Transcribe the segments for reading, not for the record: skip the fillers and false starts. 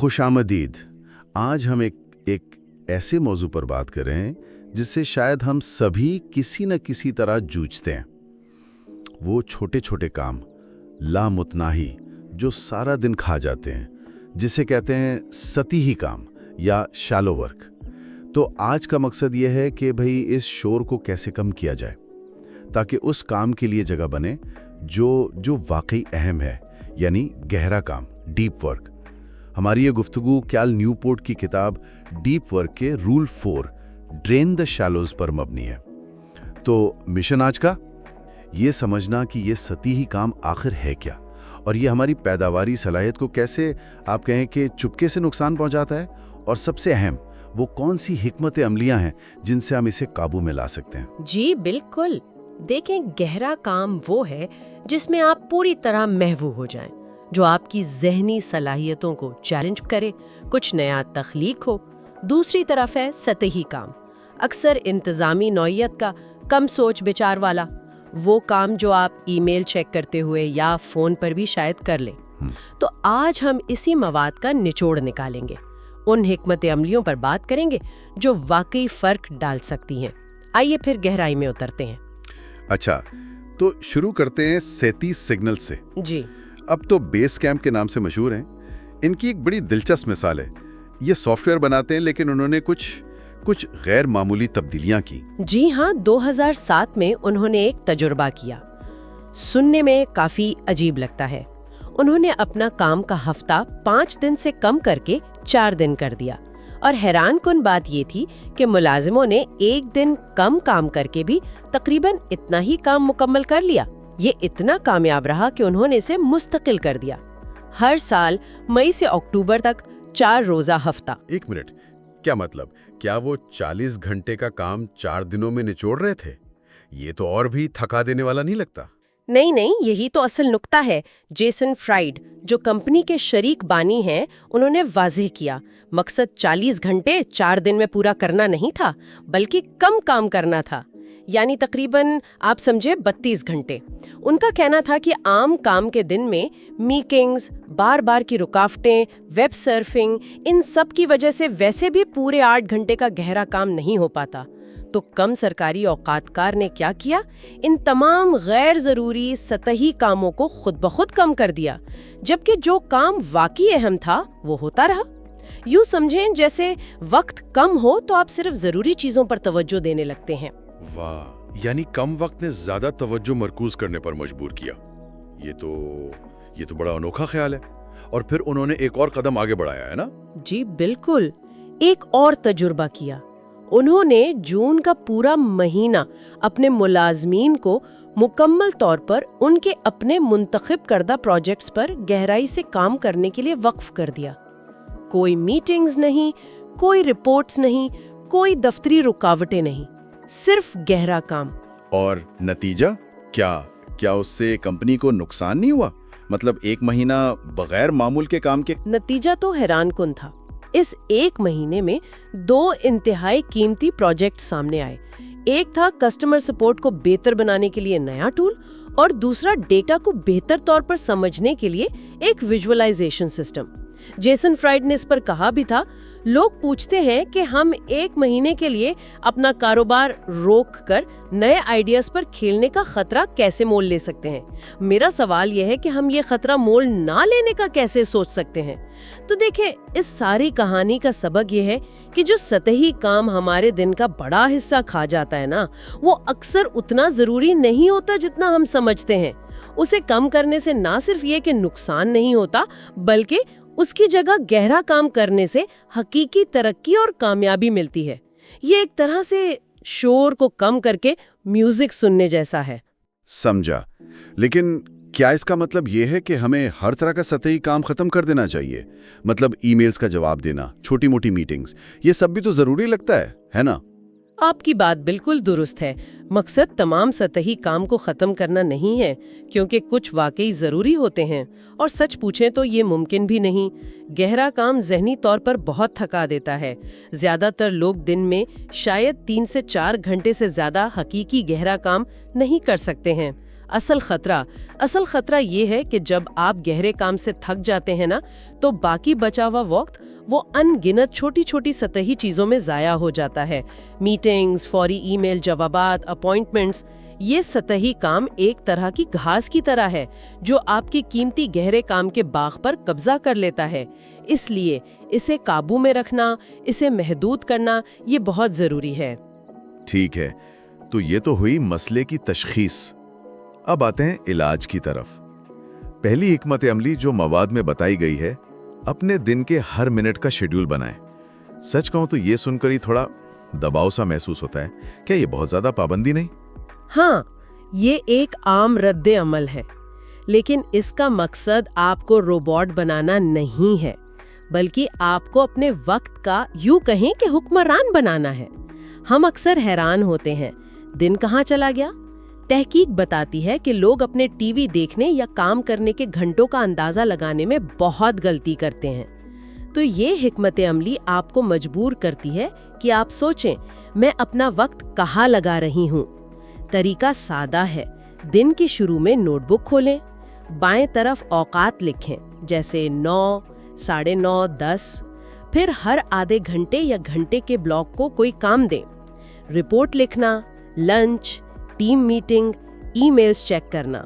خوش آمدید. آج ہم ایک ایسے موضوع پر بات کر رہے ہیں جس سے شاید ہم سبھی کسی نہ کسی طرح جوجھتے ہیں. وہ چھوٹے چھوٹے کام لامتناہی جو سارا دن کھا جاتے ہیں، جسے کہتے ہیں سطحی کام یا شالو ورک. تو آج کا مقصد یہ ہے کہ بھئی اس شور کو کیسے کم کیا جائے تاکہ اس کام کے لیے جگہ بنے جو واقعی اہم ہے، یعنی گہرا کام، ڈیپ ورک. ہماری یہ گفتگو کیل نیوپورٹ کی کتاب ڈیپ ورک کے رول 4 ڈرین دا شالوز پر مبنی ہے. تو مشن آج کا یہ سمجھنا کہ یہ سطحی کام آخر ہے کیا، اور یہ ہماری پیداواری صلاحیت کو کیسے آپ کہیں کہ چپکے سے نقصان پہنچاتا ہے، اور سب سے اہم وہ کون سی حکمت عملیاں ہیں جن سے ہم اسے قابو میں لا سکتے ہیں. جی بالکل. دیکھیں، گہرا کام وہ ہے جس میں آپ پوری طرح محو ہو جائیں، جو آپ کی ذہنی صلاحیتوں کو چیلنج کرے، کچھ نیا تخلیق ہو. دوسری طرف ہے سطحی کام، اکثر انتظامی نوعیت کا، کم سوچ بچار والا، وہ کام جو آپ ای میل چیک کرتے ہوئے یا فون پر بھی شاید کر لیں. تو آج ہم اسی مواد کا نچوڑ نکالیں گے، ان حکمت عملیوں پر بات کریں گے جو واقعی فرق ڈال سکتی ہیں. آئیے پھر گہرائی میں اترتے ہیں. اچھا، تو شروع کرتے ہیں سیتی سگنل سے. جی، اب تو بیس کیمپ کے نام سے مشہور ہیں. ان کی ایک بڑی دلچسپ مثال ہے. یہ سافٹ ویئر بناتے ہیں لیکن انہوں نے کچھ غیر معمولی تبدیلیاں کی. جی ہاں، 2007 میں انہوں نے ایک تجربہ کیا. سننے میں کافی عجیب لگتا ہے. انہوں نے اپنا کام کا ہفتہ 5 دن سے کم کر کے 4 دن کر دیا، اور حیران کن بات یہ تھی کہ ملازموں نے 1 دن کم کام کر کے بھی تقریباً اتنا ہی کام مکمل کر لیا. یہ اتنا کامیاب رہا کہ انہوں نے اسے مستقل کر دیا. ہر سال مئی سے اکتوبر تک 4 روزہ ہفتہ. ایک منٹ، کیا مطلب؟ کیا وہ 40 گھنٹے کا کام 4 دنوں میں نچوڑ رہے تھے؟ یہ تو اور بھی تھکا دینے والا نہیں لگتا. نہیں، یہی تو اصل نقطہ ہے. جیسن فرائیڈ، جو کمپنی کے شریک بانی ہیں، انہوں نے واضح کیا مقصد 40 گھنٹے 4 دن میں پورا کرنا نہیں تھا، بلکہ کم کام کرنا تھا. یعنی تقریباً آپ سمجھے 32 گھنٹے. ان کا کہنا تھا کہ عام کام کے دن میں میٹنگز، بار بار کی رکاوٹیں، ویب سرفنگ، ان سب کی وجہ سے ویسے بھی پورے 8 گھنٹے کا گہرا کام نہیں ہو پاتا. تو کم سرکاری اوقات کار نے کیا کیا؟ ان تمام غیر ضروری سطحی کاموں کو خود بخود کم کر دیا، جبکہ جو کام واقعی اہم تھا وہ ہوتا رہا. یوں سمجھیں جیسے وقت کم ہو تو آپ صرف ضروری چیزوں پر توجہ دینے لگتے ہیں. واہ، یعنی کم وقت نے زیادہ توجہ مرکوز کرنے پر مجبور کیا. یہ تو بڑا انوکھا خیال ہے. اور پھر انہوں نے ایک اور قدم آگے بڑھایا ہے نا؟ جی بالکل. ایک اور تجربہ کیا. انہوں نے جون کا پورا مہینہ اپنے ملازمین کو مکمل طور پر ان کے اپنے منتخب کردہ پروجیکٹس پر گہرائی سے کام کرنے کے لیے وقف کر دیا. کوئی میٹنگز نہیں، کوئی رپورٹس نہیں، کوئی دفتری رکاوٹیں نہیں، صرف گہرا کام. اور نتیجہ کیا اس سے کمپنی کو نقصان نہیں ہوا؟ مطلب 1 مہینہ بغیر معمول کے کام کے؟ نتیجہ تو حیران کن تھا. اس 1 مہینے میں 2 انتہائی قیمتی پروجیکٹ سامنے آئے. ایک تھا کسٹمر سپورٹ کو بہتر بنانے کے لیے نیا ٹول، اور دوسرا ڈیٹا کو بہتر طور پر سمجھنے کے لیے ایک ویژوائلائزیشن سسٹم. جیسن فرائیڈ نے اس پر کہا بھی تھا، لوگ پوچھتے ہیں کہ ہم 1 مہینے کے لیے اپنا کاروبار روک کر نئے آئیڈیاز پر کھیلنے کا خطرہ کیسے مول لے سکتے ہیں. میرا سوال یہ ہے کہ ہم یہ خطرہ مول نہ لینے کا کیسے سوچ سکتے ہیں. تو دیکھیں، اس ساری کہانی کا سبق یہ ہے کہ جو سطحی کام ہمارے دن کا بڑا حصہ کھا جاتا ہے نا، وہ اکثر اتنا ضروری نہیں ہوتا جتنا ہم سمجھتے ہیں. اسے کم کرنے سے نہ صرف یہ کہ نقصان نہیں ہوتا، بلکہ اس کی جگہ گہرا کام کرنے سے حقیقی ترقی اور کامیابی ملتی ہے. یہ ایک طرح سے شور کو کم کر کے میوزک سننے جیسا ہے. سمجھا. لیکن کیا اس کا مطلب یہ ہے کہ ہمیں ہر طرح کا سطحی کام ختم کر دینا چاہیے؟ مطلب ای میلز کا جواب دینا، چھوٹی موٹی میٹنگز، یہ سب بھی تو ضروری لگتا ہے نا؟ آپ کی بات بالکل درست ہے. مقصد تمام سطحی کام کو ختم کرنا نہیں ہے، کیونکہ کچھ واقعی ضروری ہوتے ہیں، اور سچ پوچھیں تو یہ ممکن بھی نہیں. گہرا کام ذہنی طور پر بہت تھکا دیتا ہے. زیادہ تر لوگ دن میں شاید 3 سے 4 گھنٹے سے زیادہ حقیقی گہرا کام نہیں کر سکتے ہیں. اصل خطرہ یہ ہے کہ جب آپ گہرے کام سے تھک جاتے ہیں نا تو باقی بچا ہوا وقت وہ ان گنت چھوٹی چھوٹی سطحی چیزوں میں ضائع ہو جاتا ہے. میٹنگز، فوری ای میل جوابات، اپوائنٹمنٹس، یہ سطحی کام ایک طرح کی گھاس کی طرح ہے جو آپ کی قیمتی گہرے کام کے باغ پر قبضہ کر لیتا ہے. اس لیے اسے قابو میں رکھنا، اسے محدود کرنا یہ بہت ضروری ہے. ٹھیک ہے، تو یہ تو ہوئی مسئلے کی تشخیص. اب آتے ہیں علاج کی طرف. پہلی حکمت عملی جو مواد میں بتائی گئی ہے، اپنے دن کے ہر منٹ کا شیڈول بنائیں. سچ کہوں تو یہ سن کر ہی تھوڑا دباؤ سا محسوس ہوتا ہے. کیا یہ بہت زیادہ پابندی نہیں؟ ہاں، یہ ایک عام رد عمل ہے، لیکن اس کا مقصد آپ کو روبوٹ بنانا نہیں ہے، بلکہ آپ کو اپنے وقت کا یوں کہیں کہ حکمران بنانا ہے. ہم اکثر حیران ہوتے ہیں، دن کہاں چلا گیا؟ تحقیق بتاتی ہے کہ لوگ اپنے ٹی وی دیکھنے یا کام کرنے کے گھنٹوں کا اندازہ لگانے میں بہت غلطی کرتے ہیں. تو یہ حکمت عملی آپ کو مجبور کرتی ہے کہ آپ سوچیں، میں اپنا وقت کہاں لگا رہی ہوں. طریقہ سادہ ہے. دن کے شروع میں نوٹ بک کھولیں، بائیں طرف اوقات لکھیں جیسے 9، 9:30، 10. پھر ہر آدھے گھنٹے یا گھنٹے کے بلاک کو کوئی کام دیں. رپورٹ لکھنا، lunch, team meeting, e mails check کرنا.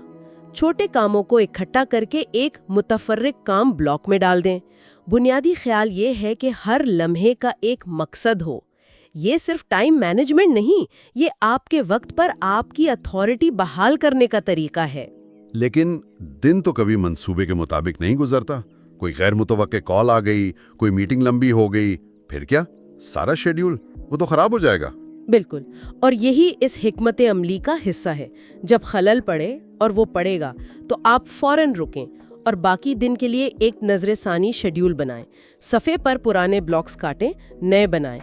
چھوٹے کاموں کو اکٹھا کر کے ایک متفرق کام بلاک میں ڈال دیں. بنیادی خیال یہ ہے کہ ہر لمحے کا ایک مقصد ہو. یہ صرف ٹائم مینجمنٹ نہیں، یہ آپ کے وقت پر آپ کی اتھارٹی بحال کرنے کا طریقہ ہے. لیکن دن تو کبھی منصوبے کے مطابق نہیں گزرتا. کوئی غیر متوقع کال آ گئی، کوئی میٹنگ لمبی ہو گئی، پھر کیا؟ سارا شیڈیول وہ تو خراب ہو جائے گا. بالکل، اور یہی اس حکمت عملی کا حصہ ہے. جب خلل پڑے، اور وہ پڑے گا، تو آپ فوراً رکیں اور باقی دن کے لیے ایک نظر ثانی شیڈیول بنائیں. صفحے پر پرانے بلاکس کاٹیں، نئے بنائیں.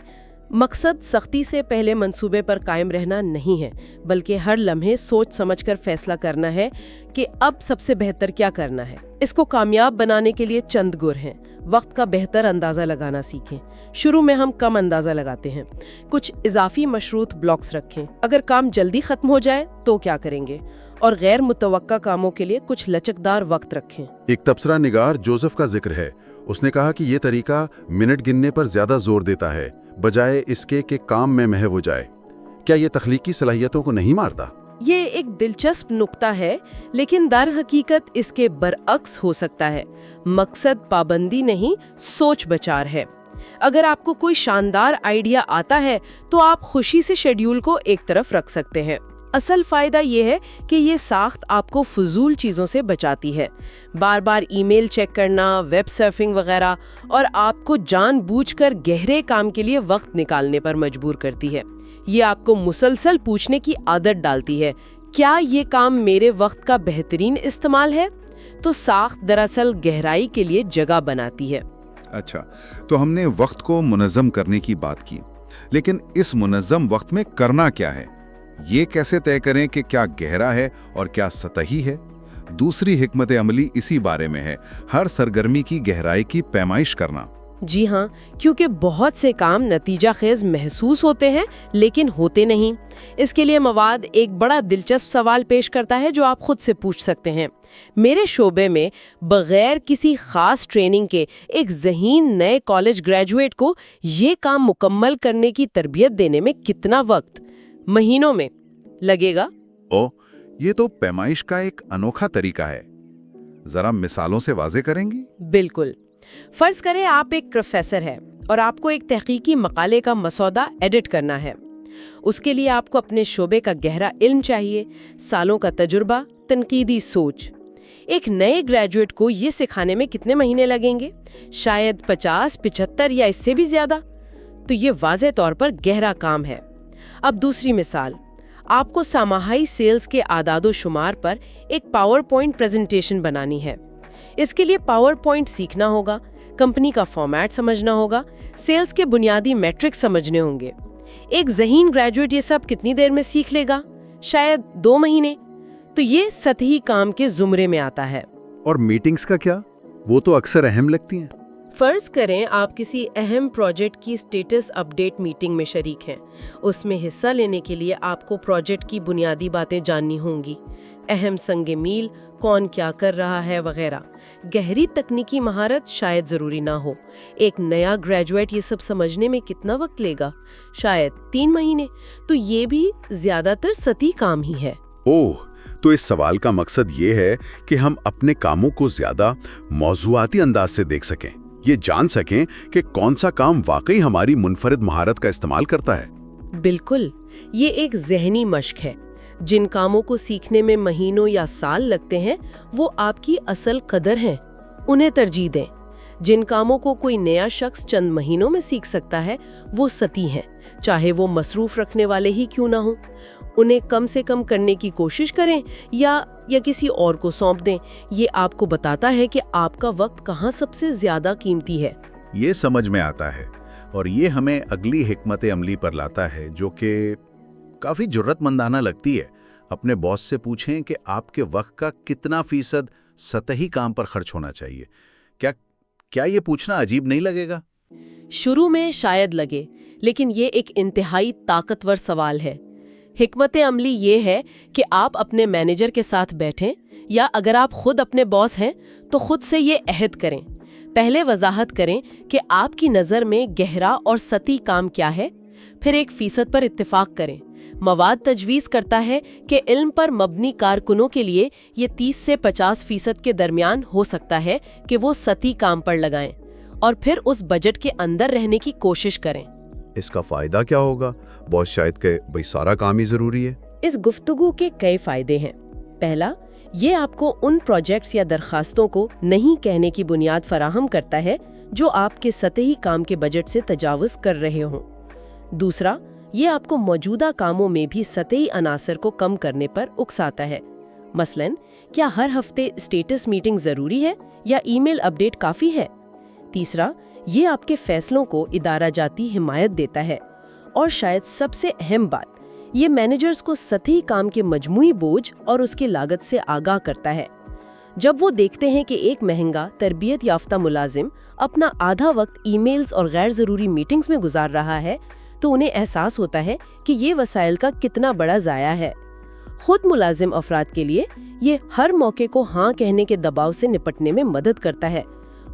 مقصد سختی سے پہلے منصوبے پر قائم رہنا نہیں ہے، بلکہ ہر لمحے سوچ سمجھ کر فیصلہ کرنا ہے کہ اب سب سے بہتر کیا کرنا ہے. اس کو کامیاب بنانے کے لیے چند گر ہیں. وقت کا بہتر اندازہ لگانا سیکھیں. شروع میں ہم کم اندازہ لگاتے ہیں. کچھ اضافی مشروط بلاکس رکھیں. اگر کام جلدی ختم ہو جائے تو کیا کریں گے؟ اور غیر متوقع کاموں کے لیے کچھ لچکدار وقت رکھیں. ایک تبصرہ نگار جوزف کا ذکر ہے. اس نے کہا کہ یہ طریقہ منٹ گننے پر زیادہ زور دیتا ہے بجائے اس کے کہ کام میں محو ہو جائے. کیا یہ تخلیقی صلاحیتوں کو نہیں مارتا؟ یہ ایک دلچسپ نقطہ ہے، لیکن در حقیقت اس کے برعکس ہو سکتا ہے. مقصد پابندی نہیں، سوچ بچار ہے. اگر آپ کو کوئی شاندار آئیڈیا آتا ہے تو آپ خوشی سے شیڈیول کو ایک طرف رکھ سکتے ہیں. اصل فائدہ یہ ہے کہ یہ ساخت آپ کو فضول چیزوں سے بچاتی ہے. بار بار ای میل چیک کرنا، ویب سرفنگ وغیرہ، اور آپ کو جان بوجھ کر گہرے کام کے لیے وقت نکالنے پر مجبور کرتی ہے. یہ آپ کو مسلسل پوچھنے کی عادت ڈالتی ہے، کیا یہ کام میرے وقت کا بہترین استعمال ہے؟ تو ساخت دراصل گہرائی کے لیے جگہ بناتی ہے. اچھا، تو ہم نے وقت کو منظم کرنے کی بات کی، لیکن اس منظم وقت میں کرنا کیا ہے؟ یہ کیسے طے کریں کہ کیا گہرا ہے اور کیا سطحی ہے؟ دوسری حکمت عملی اسی بارے میں ہے، ہر سرگرمی کی گہرائی کی پیمائش کرنا. جی ہاں، کیونکہ بہت سے کام نتیجہ خیز محسوس ہوتے ہیں لیکن ہوتے نہیں. اس کے لیے مواد ایک بڑا دلچسپ سوال پیش کرتا ہے جو آپ خود سے پوچھ سکتے ہیں. میرے شعبے میں بغیر کسی خاص ٹریننگ کے ایک ذہین نئے کالج گریجویٹ کو یہ کام مکمل کرنے کی تربیت دینے میں کتنا وقت؟ مہینوں میں لگے گا. یہ تو پیمائش کا ایک انوکھا طریقہ ہے. ذرا مثالوں سے واضح کریں گی؟ بالکل. فرض کریں آپ ایک پروفیسر ہیں اور آپ کو ایک تحقیقی مقالے کا مسودہ ایڈٹ کرنا ہے. اس کے لیے آپ کو اپنے شعبے کا گہرا علم چاہیے، سالوں کا تجربہ، تنقیدی سوچ. ایک نئے گریجویٹ کو یہ سکھانے میں کتنے مہینے لگیں گے؟ شاید 50، 75 یا اس سے بھی زیادہ. تو یہ واضح طور پر گہرا کام ہے. اب دوسری مثال، آپ کو سامانئی سیلز کے اعداد و شمار پر ایک پاور پوائنٹ پریزنٹیشن بنانی ہے. اس کے لیے پاور پوائنٹ سیکھنا ہوگا، کمپنی کا فارمیٹ سمجھنا ہوگا، سیلز کے بنیادی میٹرک سمجھنے ہوں گے. ایک ذہین گریجویٹ یہ سب کتنی دیر میں سیکھ لے گا؟ شاید 2 مہینے. تو یہ سطحی کام کے زمرے میں آتا ہے. اور میٹنگز کا کیا؟ وہ تو اکثر اہم لگتی ہیں. فرض کریں آپ کسی اہم پروجیکٹ کی سٹیٹس اپڈیٹ میٹنگ میں شریک ہیں. اس میں حصہ لینے کے لیے آپ کو پروجیکٹ کی بنیادی باتیں جاننی ہوں گی، اہم संग मील, कौन क्या कर रहा है वगैरह. गहरी तकनीकी महारत शायद जरूरी ना हो. एक नया ग्रेजुएट ये सब समझने में कितना वक्त लेगा? शायद 3 महीने. तो ये भी ज्यादातर सतही काम ही है. ओह, तो इस सवाल का मकसद ये है कि हम अपने कामों को ज्यादा मौजुआती अंदाज से देख सकें, ये जान सकें कि कौन सा काम वाकई हमारी मुनफरिद महारत का इस्तेमाल करता है. बिल्कुल, ये एक ज़हनी मश्क है. जिन कामों को सीखने में महीनों या साल लगते हैं, वो आपकी असल कदर हैं. उन्हें तरजीह दें. जिन कामों को कोई नया शख्स चंद महीनों में सीख सकता है, वो सतही हैं, चाहे वो मसरूफ रखने वाले ही क्यों ना हो. उन्हें कम से कम करने की कोशिश करें या किसी और को सौंप दें. ये आपको बताता है कि आपका वक्त कहाँ सबसे ज्यादा कीमती है. ये समझ में आता है और ये हमें अगली हिकमत अमली पर लाता है, जो कि काफ़ी जुर्रतमंदाना लगती है. अपने बॉस से पूछें कि आपके वक्त का कितना फीसद सतही काम पर खर्च होना चाहिए. क्या ये पूछना अजीब नहीं लगेगा? शुरू में शायद लगे, लेकिन ये एक इंतहाई ताकतवर सवाल है. हिकमत अमली ये है कि आप अपने मैनेजर के साथ बैठें, या अगर आप खुद अपने बॉस हैं तो खुद से ये अहद करें. पहले वजाहत करें कि आपकी नज़र में गहरा और सतही काम क्या है, फिर 1% पर इत्तेफाक करें. मवाद तजवीज़ करता है कि इल्म पर मबनी कारकुनों के लिए ये 30 से 50% के दरमियान हो सकता है कि वो सतही काम पर लगाएं, और फिर उस बजट के अंदर रहने की कोशिश करें. इसका फायदा क्या होगा? बॉस शायद के भाई सारा काम ही जरूरी है. इस गुफ्तगू के कई फायदे हैं. पहला, ये आपको उन प्रोजेक्ट्स या दरखास्तों को नहीं कहने की बुनियाद फराहम करता है जो आपके सतही काम के बजट से तजावुज़ कर रहे हों. दूसरा, ये आपको मौजूदा कामों में भी सतही अनासर को कम करने पर उकसाता है. मसलन, क्या हर हफ्ते स्टेटस मीटिंग ज़रूरी है या ईमेल अपडेट काफ़ी है? तीसरा, ये आपके फैसलों को इदारा जाती हिमायत देता है. और शायद सबसे अहम बात, ये मैनेजर्स को सतही काम के मजमूई बोझ और उसकी लागत से आगाह करता है. जब वो देखते हैं कि एक महंगा तरबियत याफ्ता मुलाजिम अपना आधा वक्त ईमेल्स और गैर ज़रूरी मीटिंग्स में गुजार रहा है, तो उन्हें एहसास होता है कि ये वसाइल का कितना बड़ा ज़ाया है. खुद मुलाजिम अफराद के लिए ये हर मौके को हाँ कहने के दबाव से निपटने में मदद करता है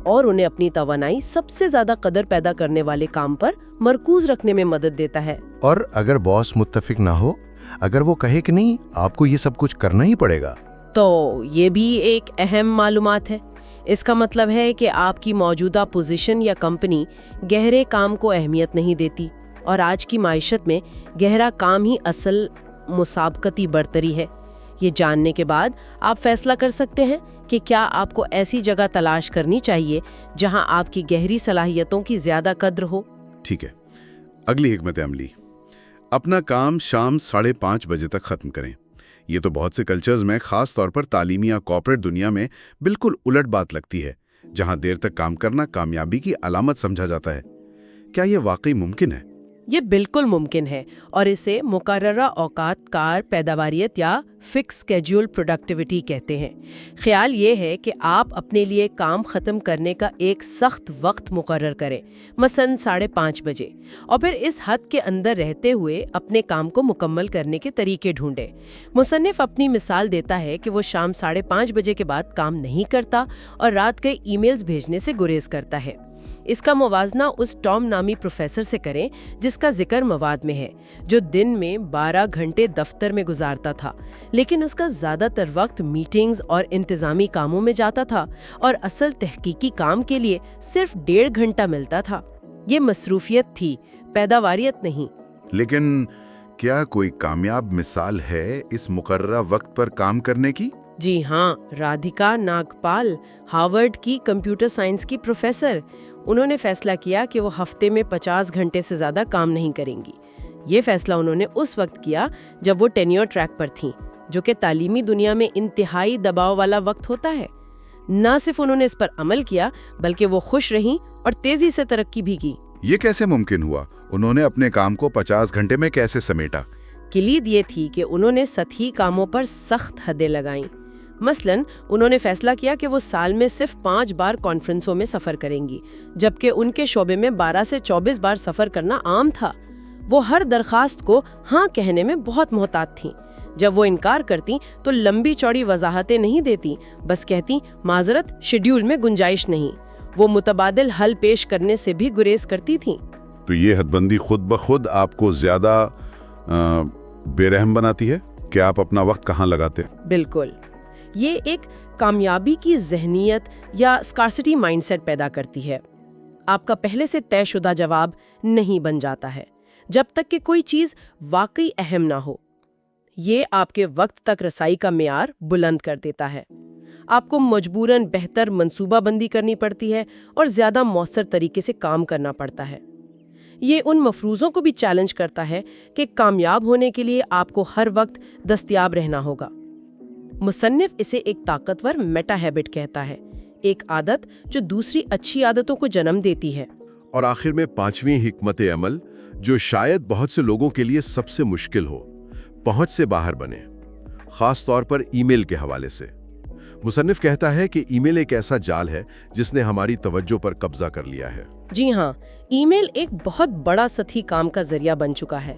और उन्हें अपनी तवानाई सबसे ज्यादा कदर पैदा करने वाले काम पर मरकूज रखने में मदद देता है. और अगर बॉस मुत्तफिक ना हो, अगर वो कहे कि नहीं आपको ये सब कुछ करना ही पड़ेगा, तो ये भी एक अहम मालूमात है. इसका मतलब है कि आपकी मौजूदा पोजीशन या कंपनी गहरे काम को अहमियत नहीं देती, और आज की माइशत में गहरा काम ही असल मुसाबकती बरतरी है. ये जानने के बाद आप फैसला कर सकते हैं कि क्या आपको ऐसी जगह तलाश करनी चाहिए जहां आपकी गहरी सलाहियतों की ज्यादा कद्र हो. ठीक है, अगली हिकमत अमली, अपना काम शाम 5:30 बजे तक खत्म करें. ये तो बहुत से कल्चर्स में, खास तौर पर तालीमी या कॉर्पोरेट दुनिया में बिल्कुल उलट बात लगती है, जहां देर तक काम करना कामयाबी की अलामत समझा जाता है. क्या ये वाकई मुमकिन है? ये बिल्कुल मुमकिन है, और इसे मुकर्ररा औकात कार पैदावारियत या फिक्स स्केड्यूल प्रोडक्टिविटी कहते हैं. ख्याल ये है कि आप अपने लिए काम ख़त्म करने का एक सख्त वक्त मुकर्रर करें, मसलन 5:30 बजे, और फिर इस हद के अंदर रहते हुए अपने काम को मुकम्मल करने के तरीके ढूंढें. मुसन्निफ अपनी मिसाल देता है कि वो शाम 5:30 बजे के बाद काम नहीं करता और रात के ईमेल्स भेजने से गुरेज करता है. इसका मुवाजना उस टॉम नामी प्रोफेसर से करें जिसका जिक्र मवाद में है, जो दिन में 12 घंटे दफ्तर में गुजारता था, लेकिन उसका ज़्यादातर वक्त मीटिंग्स और इंतज़ामी कामों में जाता था और असल तहकीकी काम के लिए सिर्फ 1.5 घंटा मिलता था. ये मसरूफियत थी, पैदावारियत नहीं. लेकिन क्या कोई कामयाब मिसाल है इस मुकर्ररा वक्त पर काम करने की? जी हाँ, राधिका नागपाल, हार्वर्ड की कंप्यूटर साइंस की प्रोफेसर. उन्होंने फैसला किया कि वो हफ्ते में 50 घंटे से ज़्यादा काम नहीं करेंगी. ये फैसला उन्होंने उस वक्त किया जब वो टेन्योर ट्रैक पर थीं, जो कि तालीमी दुनिया में इंतहाई दबाव वाला वक्त होता है. न सिर्फ उन्होंने इस पर अमल किया, बल्कि वो खुश रहीं और तेज़ी से तरक्की भी की. ये कैसे मुमकिन हुआ? उन्होंने अपने काम को 50 घंटे में कैसे समेटा? किलीद ये थी कि उन्होंने सतही कामों पर सख्त हदें लगाईं. मसलन, उन्होंने फैसला किया कि वो साल में सिर्फ 5 बार कॉन्फ्रेंसों में सफ़र करेंगी, जबकि उनके शोबे में 12 से 24 बार सफ़र करना आम था. वो हर दरखास्त को हाँ कहने में बहुत मोहतात थीं, जब वो इनकार करती तो लंबी चौड़ी वजाहतें नहीं देती, बस कहती माजरत, शेड्यूल में गुंजाइश नहीं। वो मुतबादिल हल पेश करने से भी गुरेज करती थी। तो ये हदबंदी खुद ब खुद आपको ज्यादा बेरहम बनाती है कि आप अपना वक्त कहाँ लगाते हैं? बिल्कुल, ये एक कामयाबी की जहनियत या स्कार्सिटी माइंडसेट पैदा करती है। आपका पहले से तयशुदा जवाब नहीं बन जाता है जब तक कि कोई चीज़ वाकई अहम ना हो। ये आपके वक्त तक रसाई का मेयार बुलंद कर देता है। आपको मजबूरन बेहतर मंसूबाबंदी करनी पड़ती है और ज़्यादा मौसर तरीके से काम करना पड़ता है। ये उन मफरूज़ों को भी चैलेंज करता है कि कामयाब होने के लिए आपको हर वक्त दस्तयाब रहना होगा। मुसन्निफ इसे एक ताकतवर मेटा हैबिट कहता है, एक आदत जो दूसरी अच्छी आदतों को जन्म देती है। और आखिर में 5वीं हिकमत अमल, जो शायद बहुत से लोगों के लिए सबसे मुश्किल हो, पहुंच से बाहर बने, खास तौर पर ईमेल के हवाले से। मुसन्निफ कहता है कि ईमेल एक ऐसा जाल है जिसने हमारी तवज्जो पर कब्जा कर लिया है। जी हाँ, ईमेल एक बहुत बड़ा सतही काम का जरिया बन चुका है।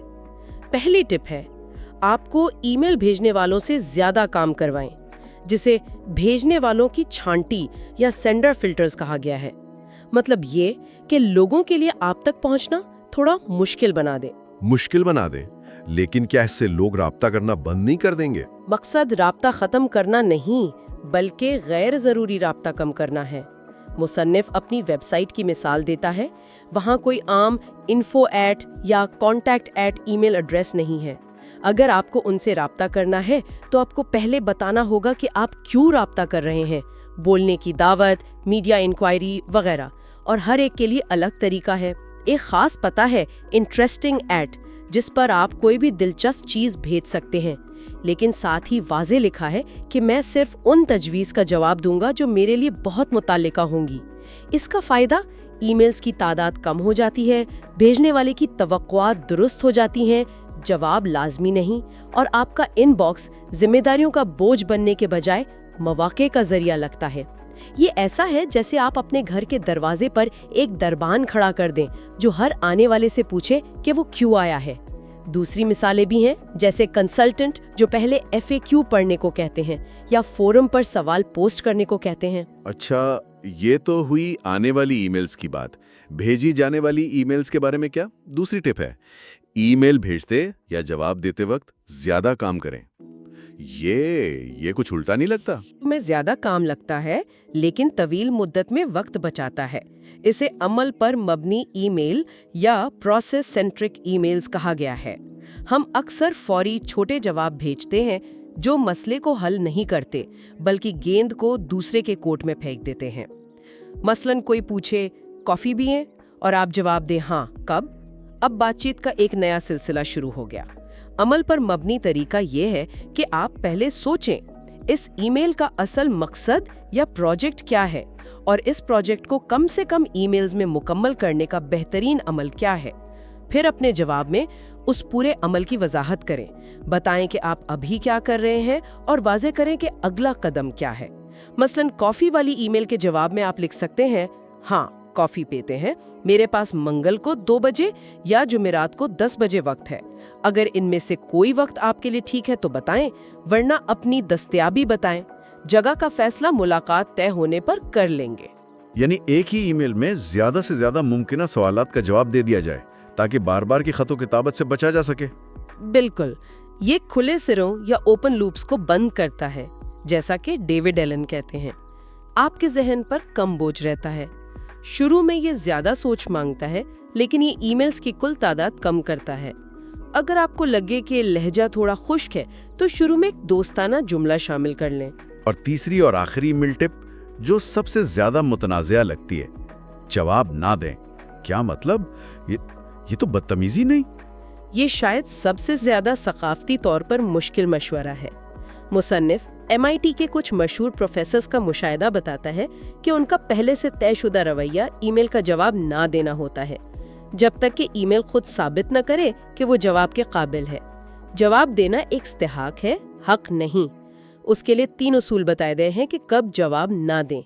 पहली टिप है, आपको ईमेल भेजने वालों से ज्यादा काम करवाएं, जिसे भेजने वालों की छांटी या सेंडर फिल्टर्स कहा गया है। मतलब ये कि लोगों के लिए आप तक पहुंचना थोड़ा मुश्किल बना दें। मुश्किल बना दें, लेकिन क्या इससे लोग राब्ता करना बंद नहीं कर देंगे? मकसद राब्ता खत्म करना नहीं, बल्कि गैर जरूरी राब्ता कम करना है। मुसन्निफ अपनी वेबसाइट की मिसाल देता है। वहाँ कोई आम info@ या contact@ ईमेल एड्रेस नहीं है। अगर आपको उनसे राब्ता करना है तो आपको पहले बताना होगा कि आप क्यों राब्ता कर रहे हैं, बोलने की दावत, मीडिया इंक्वायरी वगैरह, और हर एक के लिए अलग तरीका है। एक खास पता है interesting@, जिस पर आप कोई भी दिलचस्प चीज़ भेज सकते हैं, लेकिन साथ ही वाज़े लिखा है कि मैं सिर्फ उन तजवीज़ का जवाब दूंगा जो मेरे लिए बहुत मुताल्लिका होंगी। इसका फ़ायदा, ईमेल्स की तादाद कम हो जाती है, भेजने वाले की तवक्कुआत दुरुस्त हो जाती हैं, जवाब लाजमी नहीं, और आपका इनबॉक्स जिम्मेदारियों का बोझ बनने के बजाय मौके का जरिया लगता है। ये ऐसा है जैसे आप अपने घर के दरवाजे पर एक दरबान खड़ा कर दें जो हर आने वाले से पूछे कि वो क्यों आया है। दूसरी मिसालें भी हैं, जैसे कंसल्टेंट जो पहले FAQ पढ़ने को कहते हैं या फोरम पर सवाल पोस्ट करने को कहते हैं। अच्छा, ये तो हुई आने वाली ईमेल्स की बात। भेजी जाने वाली ईमेल्स के बारे में क्या? दूसरी टिप है, ईमेल भेजते या जवाब देते वक्त ज्यादा काम करें। ये कुछ उल्टा नहीं लगता? में ज्यादा काम लगता है, लेकिन तवील मुद्दत में वक्त बचाता है। इसे अमल पर मबनी ईमेल या प्रोसेस सेंट्रिक ईमेल्स कहा गया है। हम अक्सर फौरी छोटे जवाब भेजते हैं जो मसले को हल नहीं करते, बल्कि गेंद को दूसरे के कोर्ट में फेंक देते हैं। मसलन कोई पूछे कॉफी भी है और आप जवाब दें हाँ, कब? अब बातचीत का एक नया सिलसिला शुरू हो गया। अमल पर मबनी तरीका ये है कि आप पहले सोचें, इस ईमेल का असल मकसद या प्रोजेक्ट क्या है, और इस प्रोजेक्ट को कम से कम ईमेल्स में मुकम्मल करने का बेहतरीन अमल क्या है। फिर अपने जवाब में उस पूरे अमल की वजाहत करें, बताएं कि आप अभी क्या कर रहे हैं और वाज़ेह करें कि अगला कदम क्या है। मसलन कॉफ़ी वाली ईमेल के जवाब में आप लिख सकते हैं, हाँ कॉफ़ी पीते हैं, मेरे पास मंगल को 2 बजे या जुमेरात को 10 बजे वक्त है। अगर इनमें से कोई वक्त आपके लिए ठीक है तो बताएं, वरना अपनी दस्तयाबी बताएं। जगह का फैसला मुलाकात तय होने पर कर लेंगे। यानी एक ही ईमेल में ज्यादा से ज्यादा मुमकिन सवालात का जवाब दे दिया जाए ताकि बार बार की खतो किताबत से बचा जा सके। बिल्कुल, ये खुले सिरों या ओपन लूप्स को बंद करता है, जैसा कि डेविड एलन कहते हैं। आपके जहन पर कम बोझ रहता है। शुरू में ये ज्यादा सोच मांगता है, लेकिन ये ईमेल्स की कुल तादाद कम करता है। अगर आपको लगे कि लहजा थोड़ा खुश्क है तो शुरू में एक दोस्ताना जुमला शामिल कर लें। और तीसरी और आखिरी ईमेल टिप जो सबसे ज्यादा मुतनाज़िया लगती है, जवाब ना दें। क्या मतलब? ये तो बदतमीजी नहीं? ये शायद सबसे ज्यादा सकाफती तौर पर मुश्किल मशवरा है। मुसन्निफ MIT के कुछ मशहूर प्रोफेसर्स का मुशाहिदा बताता है कि उनका पहले से तयशुदा रवैया ईमेल का जवाब ना देना होता है, जब तक कि ईमेल खुद साबित न करे कि वो जवाब के काबिल है। जवाब देना एक इस्तेहाक है, हक नहीं। उसके लिए 3 उसूल बताए गए हैं कि कब जवाब ना दें।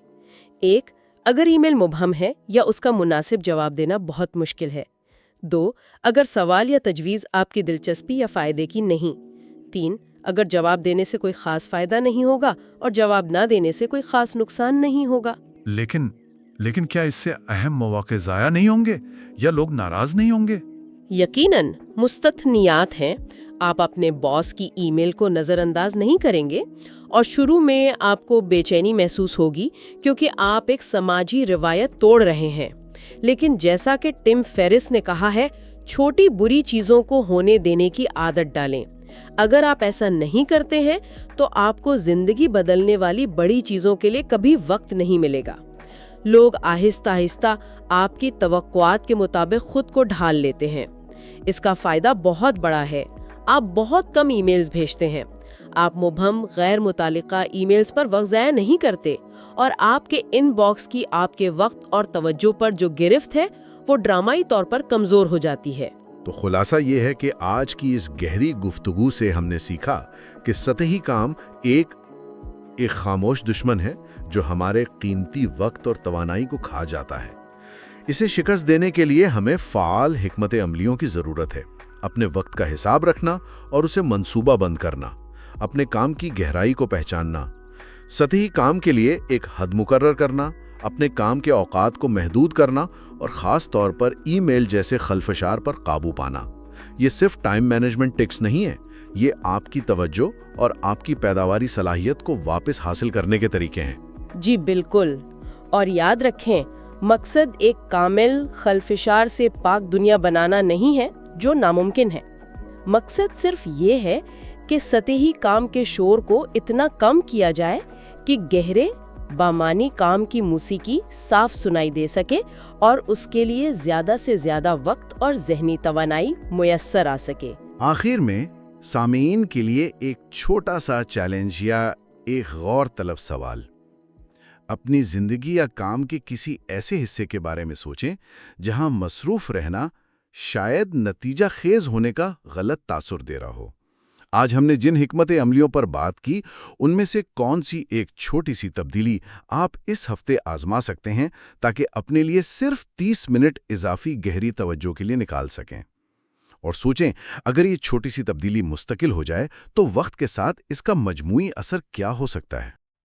1, अगर ईमेल मुबहम है या उसका मुनासिब जवाब देना बहुत मुश्किल है। 2, अगर सवाल या तजवीज़ आपकी दिलचस्पी या फ़ायदे की नहीं। 3, अगर जवाब देने से कोई खास फायदा नहीं होगा और जवाब ना देने से कोई खास नुकसान नहीं होगा। लेकिन क्या इससे अहम मौके ज़ाया नहीं होंगे या लोग नाराज नहीं होंगे? यकीनन मुस्तथनियात हैं। आप अपने बॉस की ईमेल को नज़रअंदाज नहीं करेंगे और शुरू में आपको बेचैनी महसूस होगी क्योंकि आप एक समाजी रिवायत तोड़ रहे हैं। लेकिन जैसा कि टिम फेरिस ने कहा है, छोटी बुरी चीज़ों को होने देने की आदत डालें। अगर आप ऐसा नहीं करते हैं तो आपको जिंदगी बदलने वाली बड़ी चीज़ों के लिए कभी वक्त नहीं मिलेगा। लोग आहिस्ता आहिस्ता आपकी तवक्कुआत के मुताबिक खुद को ढाल लेते हैं। इसका फायदा बहुत बड़ा है। आप बहुत कम ईमेल्स भेजते हैं, आप मुबहम गैर मुतालिका ईमेल्स पर वक्त ज़ाया नहीं करते और आपके इनबॉक्स की आपके वक्त और तवज्जो पर जो गिरफ्त है वो ड्रामाई तौर पर कमज़ोर हो जाती है। तो खुलासा ये है कि आज की इस गहरी गुफ्तगू से हमने सीखा कि सतही काम एक खामोश दुश्मन है जो हमारे कीमती वक्त और तवानाई को खा जाता है। इसे शिकस्त देने के लिए हमें फ़ाल हिकमत अमलियों की ज़रूरत है। अपने वक्त का हिसाब रखना और उसे मंसूबा बंद करना, अपने काम की गहराई को पहचानना, सतही काम के लिए एक हद मुकर्रर करना, अपने काम के औकात को महदूद करना और ख़ास तौर पर ईमेल जैसे खलफशार पर काबू पाना। ये सिर्फ टाइम मैनेजमेंट टिप्स नहीं है, ये आपकी तवज्जो और आपकी पैदावारी सलाहियत को वापस हासिल करने के तरीके हैं। जी बिल्कुल। और याद रखें, मकसद एक कामिल खलफशार से पाक दुनिया बनाना नहीं है जो नामुमकिन है। मकसद सिर्फ ये है कि सतही काम के शोर को इतना कम किया जाए कि गहरे बामानी काम की मौसीकी साफ सुनाई दे सके और उसके लिए ज़्यादा से ज़्यादा वक्त और ज़हनी तवानाई मुयस्सर आ सके। आखिर में सामीन के लिए एक छोटा सा चैलेंज या एक गौर तलब सवाल। अपनी जिंदगी या काम के किसी ऐसे हिस्से के बारे में सोचें जहां मसरूफ रहना शायद नतीजा खेज होने का गलत तासुर दे रहा हो। आज हमने जिन हिकमत अमलियों पर बात की, उनमें से कौन सी एक छोटी सी तब्दीली आप इस हफ्ते आजमा सकते हैं ताकि अपने लिए सिर्फ 30 मिनट इजाफी गहरी तवज्जो के लिए निकाल सकें। और सोचें, अगर ये छोटी सी तब्दीली मुस्तकिल हो जाए तो वक्त के साथ इसका मजमूई असर क्या हो सकता है।